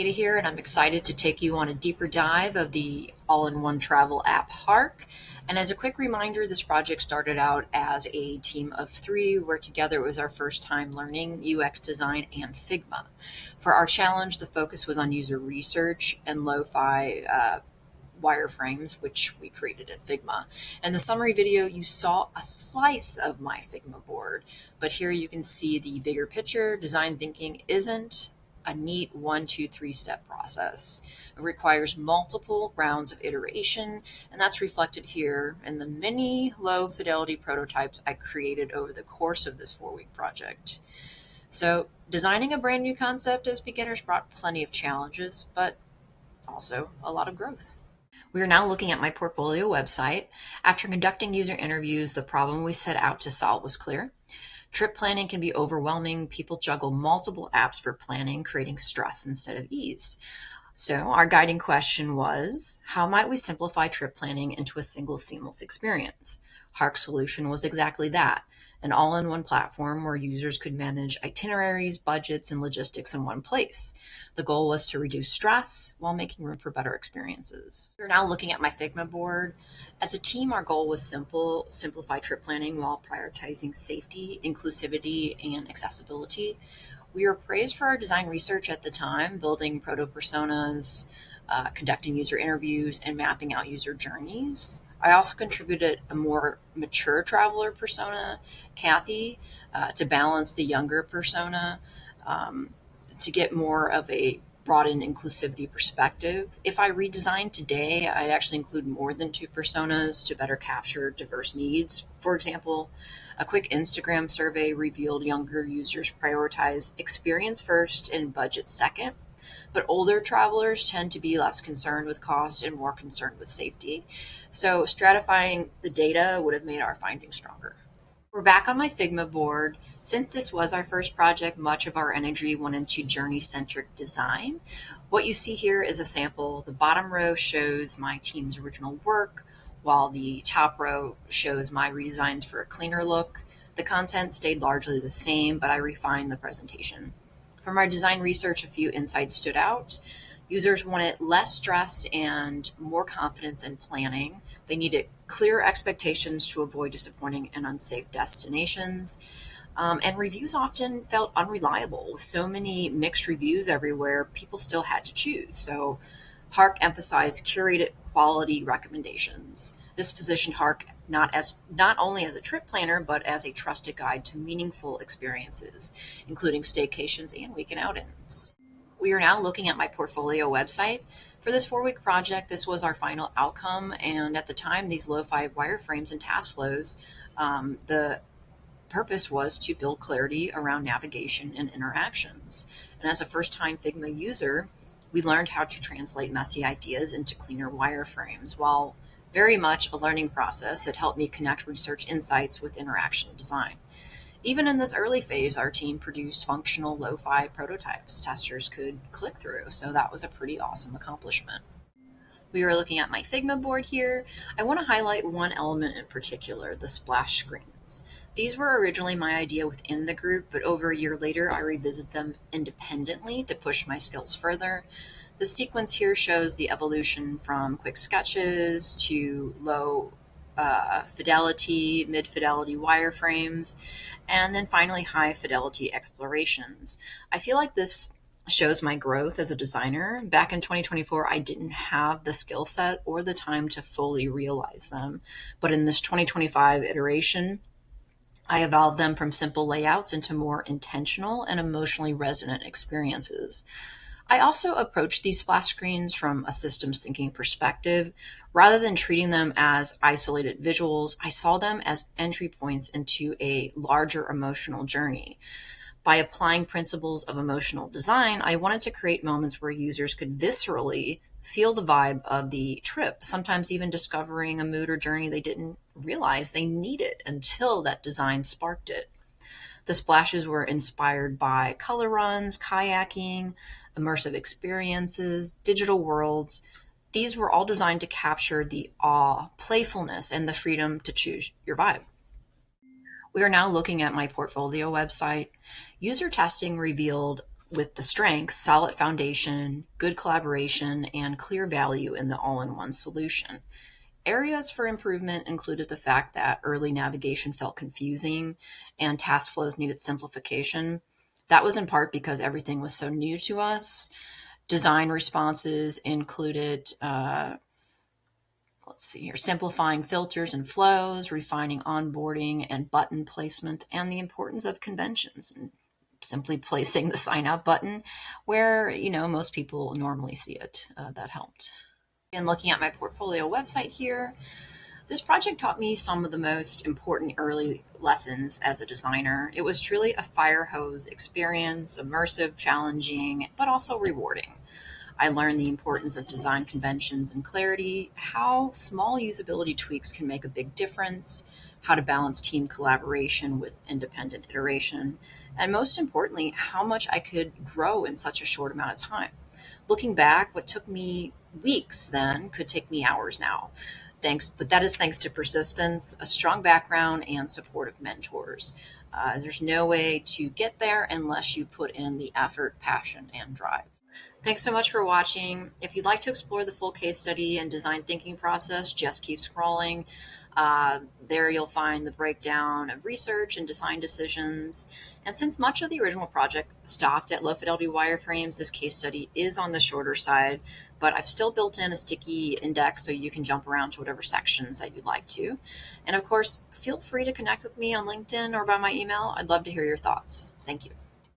Sahaida here, and I'm excited to take you on a deeper dive of the all-in-one travel app HARK. And as a quick reminder, this project started out as a team of three, where together it was our first time learning UX design and Figma. For our challenge, the focus was on user research and lo-fi wireframes, which we created in Figma. In the summary video, you saw a slice of my Figma board, but here you can see the bigger picture. Design thinking isn't a neat 1, 2, 3 step process. It requires multiple rounds of iteration, and that's reflected here in the many low fidelity prototypes I created over the course of this 4-week project. So designing a brand new concept as beginners brought plenty of challenges, but also a lot of growth. We are now looking at my portfolio website. After conducting user interviews, the problem we set out to solve was clear. Trip planning can be overwhelming. People juggle multiple apps for planning, creating stress instead of ease. So our guiding question was, how might we simplify trip planning into a single seamless experience? HARK's solution was exactly that, an all-in-one platform where users could manage itineraries, budgets, and logistics in one place. The goal was to reduce stress while making room for better experiences. We're now looking at my Figma board. As a team, our goal was simple: simplify trip planning while prioritizing safety, inclusivity, and accessibility. We were praised for our design research at the time, building proto personas, conducting user interviews, and mapping out user journeys. I also contributed a more mature traveler persona, Kathy, to balance the younger persona, um, to get more of a broadened inclusivity perspective. If I redesigned today, I'd actually include more than two personas to better capture diverse needs. For example, a quick Instagram survey revealed younger users prioritize experience first and budget second, but older travelers tend to be less concerned with cost and more concerned with safety. So stratifying the data would have made our findings stronger. We're back on my Figma board. Since this was our first project, much of our energy went into journey-centric design. What you see here is a sample. The bottom row shows my team's original work, while the top row shows my redesigns for a cleaner look. The content stayed largely the same, but I refined the presentation. From our design research, a few insights stood out. Users wanted less stress and more confidence in planning. They needed clear expectations to avoid disappointing and unsafe destinations. And reviews often felt unreliable. With so many mixed reviews everywhere, people still had to choose. So HARK emphasized curated quality recommendations. This positioned HARK not only as a trip planner, but as a trusted guide to meaningful experiences, including staycations and weekend outings. We are now looking at my portfolio website. For this 4-week project, this was our final outcome, and at the time, these lo-fi wireframes and task flows, the purpose was to build clarity around navigation and interactions. And as a first-time Figma user, we learned how to translate messy ideas into cleaner wireframes. While very much a learning process, it helped me connect research insights with interaction design. Even in this early phase, our team produced functional lo-fi prototypes testers could click through, so that was a pretty awesome accomplishment. We are looking at my Figma board here. I want to highlight one element in particular, the splash screens. These were originally my idea within the group, but over a year later, I revisit them independently to push my skills further. The sequence here shows the evolution from quick sketches to low fidelity, mid fidelity wireframes, and then finally high fidelity explorations. I feel like this shows my growth as a designer. Back in 2024, I didn't have the skill set or the time to fully realize them. But in this 2025 iteration, I evolved them from simple layouts into more intentional and emotionally resonant experiences. I also approach these splash screens from a systems thinking perspective. Rather than treating them as isolated visuals, I saw them as entry points into a larger emotional journey. By applying principles of emotional design, I wanted to create moments where users could viscerally feel the vibe of the trip, sometimes even discovering a mood or journey they didn't realize they needed until that design sparked it. The splashes were inspired by color runs, kayaking, immersive experiences, digital worlds. These were all designed to capture the awe, playfulness, and the freedom to choose your vibe. We are now looking at my portfolio website. User testing revealed with the strengths, solid foundation, good collaboration, and clear value in the all-in-one solution. Areas for improvement included the fact that early navigation felt confusing and task flows needed simplification. That was in part because everything was so new to us. Design responses included, let's see here, simplifying filters and flows, refining onboarding and button placement, and the importance of conventions and simply placing the sign up button where most people normally see it. That helped. And looking at my portfolio website here, this project taught me some of the most important early lessons as a designer. It was truly a fire hose experience, immersive, challenging, but also rewarding. I learned the importance of design conventions and clarity, how small usability tweaks can make a big difference, how to balance team collaboration with independent iteration, and most importantly, how much I could grow in such a short amount of time. Looking back, what took me weeks then could take me hours now. But that is thanks to persistence, a strong background, and supportive mentors. There's no way to get there unless you put in the effort, passion, and drive. Thanks so much for watching. If you'd like to explore the full case study and design thinking process, just keep scrolling. There you'll find the breakdown of research and design decisions. And since much of the original project stopped at low fidelity wireframes, this case study is on the shorter side, but I've still built in a sticky index so you can jump around to whatever sections that you'd like to. And of course, feel free to connect with me on LinkedIn or by my email. I'd love to hear your thoughts. Thank you.